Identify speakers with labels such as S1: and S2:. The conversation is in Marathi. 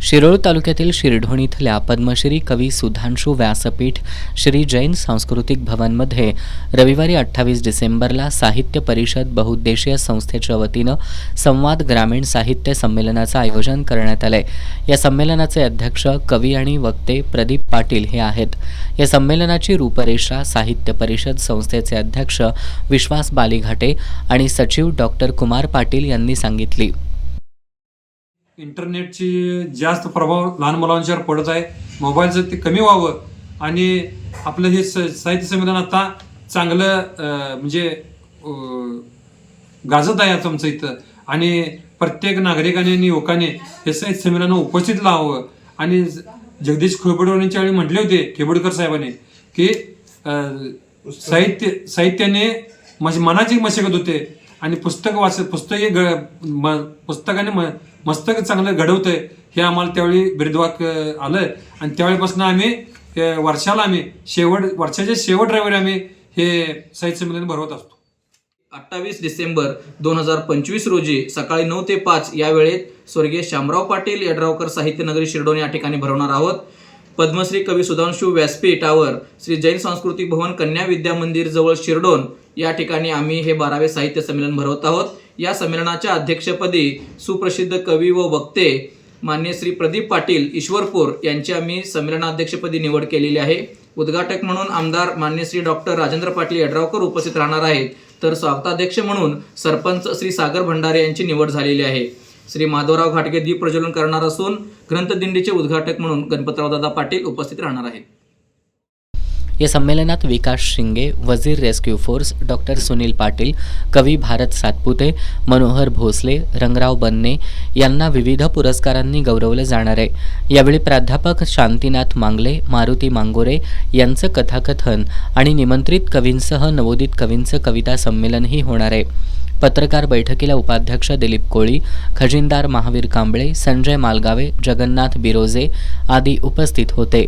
S1: शिरोळ तालुक्यातील शिरढोण इथल्या पद्मश्री कवी सुधांशू व्यासपीठ श्री जैन सांस्कृतिक भवनमध्ये रविवारी 28 डिसेंबरला साहित्य परिषद बहुउद्देशीय संस्थेच्या वतीनं संवाद ग्रामीण साहित्य संमेलनाचं आयोजन करण्यात आलंय। या संमेलनाचे अध्यक्ष कवी आणि वक्ते प्रदीप पाटील हे आहेत। या संमेलनाची रूपरेषा साहित्य परिषद संस्थेचे अध्यक्ष विश्वास बालीघाटे आणि सचिव डॉक्टर कुमार पाटील यांनी सांगितली।
S2: इंटरनेटची जास्त प्रभाव लहान मुलांच्यावर पडत आहे। मोबाईलचं ते कमी व्हावं आणि आपलं हे साहित्य संमेलन आता चांगलं म्हणजे गाजत आहे आमचं इथं आणि प्रत्येक नागरिकाने आणि युवकाने हे साहित्य संमेलन उपस्थित लावावं। आणि जगदीश खेबडकरांच्या वेळी म्हटले होते खेबडकर साहेबांनी की साहित्याने मनाची मशागत होते आणि पुस्तकाने मस्तक चांगलं घडवतंय हे आम्हाला त्यावेळी बिरुदवाक्य आलं आणि त्यावेळीपासून आम्ही वर्षाच्या शेवट रविवारी आम्ही हे साहित्य संमेलन भरवत असतो।
S3: 28 डिसेंबर 2025 रोजी सकाळी 9 ते 5 या वेळेत स्वर्गीय शामराव पाटील यड्रावकर साहित्य नगरी शिरढोण या ठिकाणी भरवणार आहोत। पद्मश्री कवी सुधांशू व्यासपीठावर श्री जैन सांस्कृतिक भवन कन्या विद्या मंदिर जवळ शिरढोण या ठिकाणी आम्ही हे 12वे साहित्य संमेलन भरवत आहोत। या संमेलनाच्या अध्यक्षपदी सुप्रसिद्ध कवी व वक्ते मान्य श्री प्रदीप पाटील ईश्वरपूर यांची आम्ही संमेलनाध्यक्षपदी निवड केलेली आहे। उद्घाटक म्हणून आमदार मान्य श्री डॉक्टर राजेंद्र पाटील यड्रावकर उपस्थित राहणार आहेत, तर स्वागताध्यक्ष म्हणून सरपंच श्री सागर भंडारे यांची निवड झालेली आहे। श्री माधवराव घाटगे दीप प्रज्वलन करणार असून ग्रंथदिंडीचे उद्घाटक म्हणून गणपतराव दादा पाटील उपस्थित राहणार आहेत।
S1: या संमेलनात Vikas Shinge, Wazir rescue force, doctor Sunil Patil, कवी भारत सातपुते, मनोहर भोसले, रंगराव बन्ने यांना विविध पुरस्कारांनी गौरवले जाणार आहे। यावेळी प्राध्यापक शांतीनाथ मांगले, मारुती मांगोरे यांचं कथाकथन आणि निमंत्रित कवींसह नवोदित कवींचं कविता संमेलनही होणार आहे। पत्रकार बैठकीला उपाध्यक्ष दिलीप कोळी, खजिनदार महावीर कांबळे, संजय मालगावे, जगन्नाथ बिरोजे आदी उपस्थित होते।